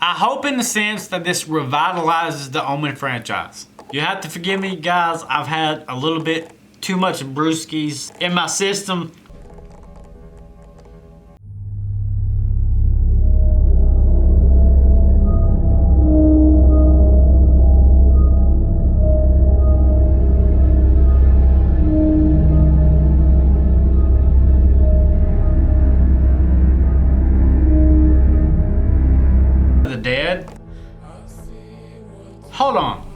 I hope in the sense that this revitalizes the Omen franchise. You have to forgive me, guys. I've had a little bit too much brewskis in my system. The dead. Hold on.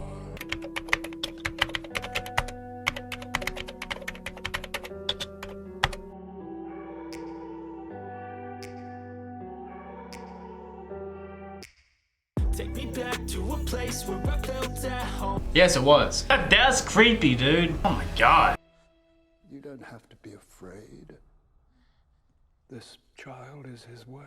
Take me back to a place where I felt at home. Yes, it was. That's creepy, dude. Oh my god. You don't have to be afraid. This child is his way.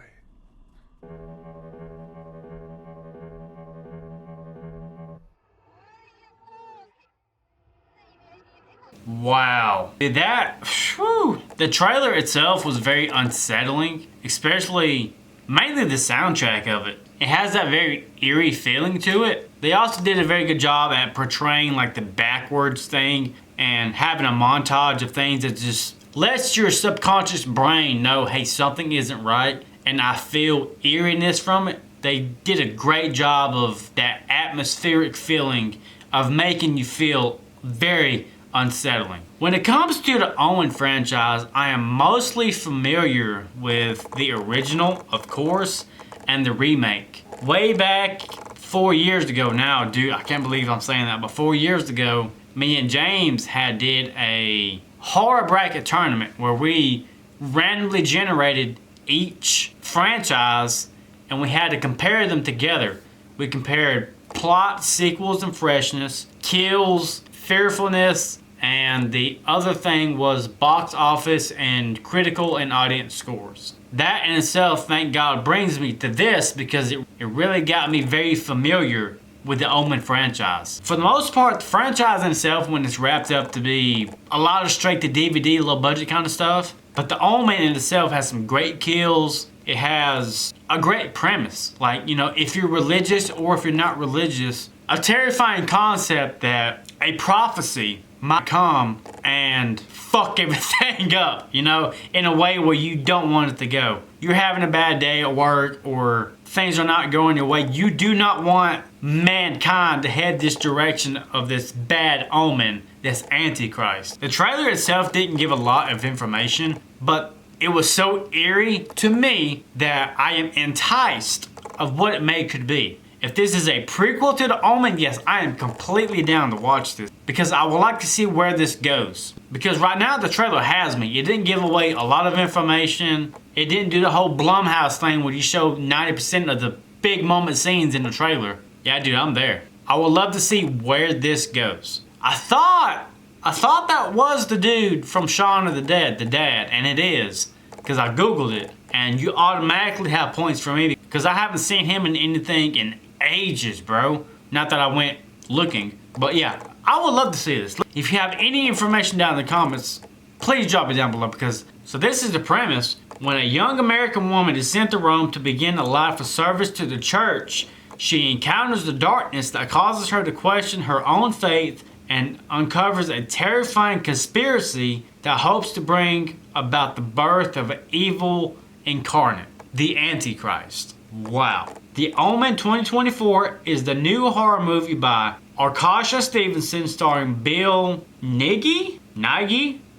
Wow. Did that, whew. The trailer itself was very unsettling, especially mainly the soundtrack of it. It has that very eerie feeling to it. They also did a very good job at portraying like the backwards thing and having a montage of things that just lets your subconscious brain know, hey, something isn't right, and I feel eeriness from it. They did a great job of that atmospheric feeling of making you feel very unsettling. When it comes to the Omen franchise, I am mostly familiar with the original, of course, and the remake. Way back 4 years ago now, dude, I can't believe I'm saying that, but 4 years ago, me and James did a horror bracket tournament where we randomly generated each franchise and we had to compare them together. We compared plot, sequels, and freshness, kills, fearfulness, and the other thing was box office and critical and audience scores. That in itself, thank God, brings me to this because it really got me very familiar with the Omen franchise. For the most part, the franchise in itself, when it's wrapped up to be a lot of straight to DVD, low budget kind of stuff, but the Omen in itself has some great kills. It has a great premise. Like, you know, if you're religious or if you're not religious, a terrifying concept that a prophecy might come and fuck everything up, you know, in a way where you don't want it to go. You're having a bad day at work or things are not going your way. You do not want mankind to head this direction of this bad omen, this Antichrist. The trailer itself didn't give a lot of information, but it was so eerie to me that I am enticed of what it could be. If this is a prequel to the Omen, yes, I am completely down to watch this because I would like to see where this goes. Because right now the trailer has me. It didn't give away a lot of information. It didn't do the whole Blumhouse thing where you show 90% of the big moment scenes in the trailer. Yeah, dude, I'm there. I would love to see where this goes. I thought that was the dude from Shaun of the Dead, the dad, and it is. Because I Googled it, and you automatically have points for me because I haven't seen him in anything in ages, bro. Not that I went looking, but yeah, I would love to see this. If you have any information down in the comments, please drop it down below because, so this is the premise. When a young American woman is sent to Rome to begin a life of service to the church, she encounters the darkness that causes her to question her own faith and uncovers a terrifying conspiracy that hopes to bring about the birth of an evil incarnate, the Antichrist. Wow. The Omen 2024 is the new horror movie by Arkasha Stevenson starring Bill Nighy?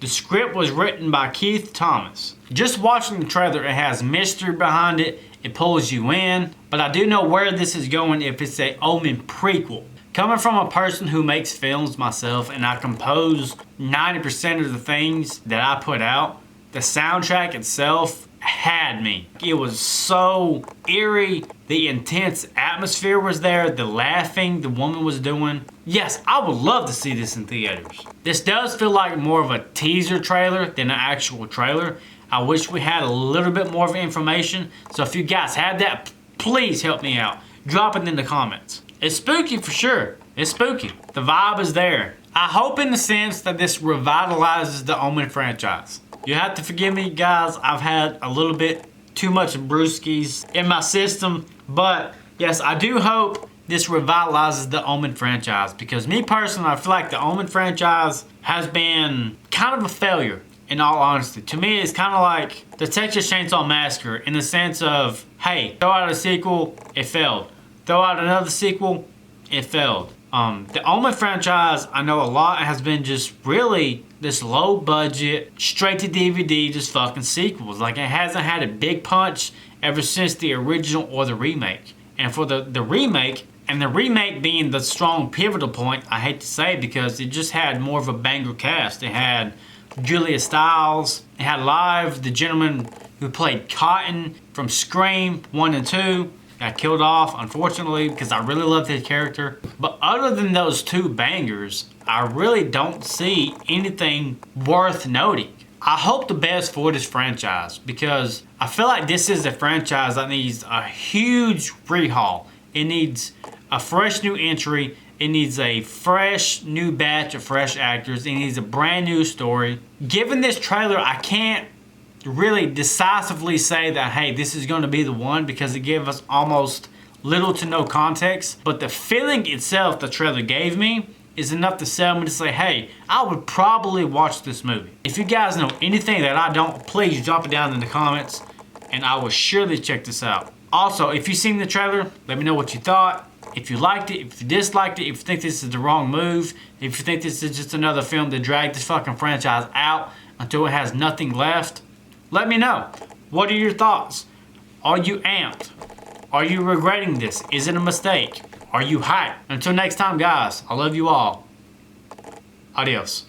The script was written by Keith Thomas. Just watching the trailer, it has mystery behind it. It pulls you in. But I do know where this is going if it's a Omen prequel. Coming from a person who makes films myself and I compose 90% of the things that I put out, the soundtrack itself had me. It was so eerie. The intense atmosphere was there. The laughing the woman was doing. Yes, I would love to see this in theaters. This does feel like more of a teaser trailer than an actual trailer. I wish we had a little bit more of information. So if you guys have that, please help me out. Drop it in the comments. It's spooky for sure. It's spooky. The vibe is there. I hope in the sense that this revitalizes the Omen franchise. You have to forgive me, guys. I've had a little bit too much brewskis in my system, but Yes, I do hope this revitalizes the Omen franchise, because me personally, I feel like the Omen franchise has been kind of a failure, in all honesty. To me, it's kind of like the Texas Chainsaw Massacre, in the sense of, hey, throw out a sequel, it failed. Throw out another sequel, it failed. The Omen franchise, I know a lot, has been just really this low budget, straight to DVD, just fucking sequels. Like, it hasn't had a big punch ever since the original or the remake. And for the remake, and the remake being the strong pivotal point, I hate to say, because it just had more of a banger cast. It had Julia Stiles, it had Live, the gentleman who played Cotton from Scream 1 and 2. Got killed off, unfortunately, because I really loved his character. But other than those two bangers, I really don't see anything worth noting. I hope the best for this franchise, because I feel like this is a franchise that needs a huge rehaul. It needs a fresh new entry. It needs a fresh new batch of fresh actors. It needs a brand new story. Given this trailer, I can't really decisively say that, hey, this is going to be the one, because it gave us almost little to no context. But the feeling itself the trailer gave me is enough to sell me to say, hey, I would probably watch this movie. If you guys know anything that I don't, please drop it down in the comments, and I will surely check this out. Also, if you've seen the trailer, let me know what you thought. If you liked it, if you disliked it, if you think this is the wrong move, if you think this is just another film to drag this fucking franchise out until it has nothing left, let me know. What are your thoughts? Are you amped? Are you regretting this? Is it a mistake? Are you hyped? Until next time, guys, I love you all. Adios.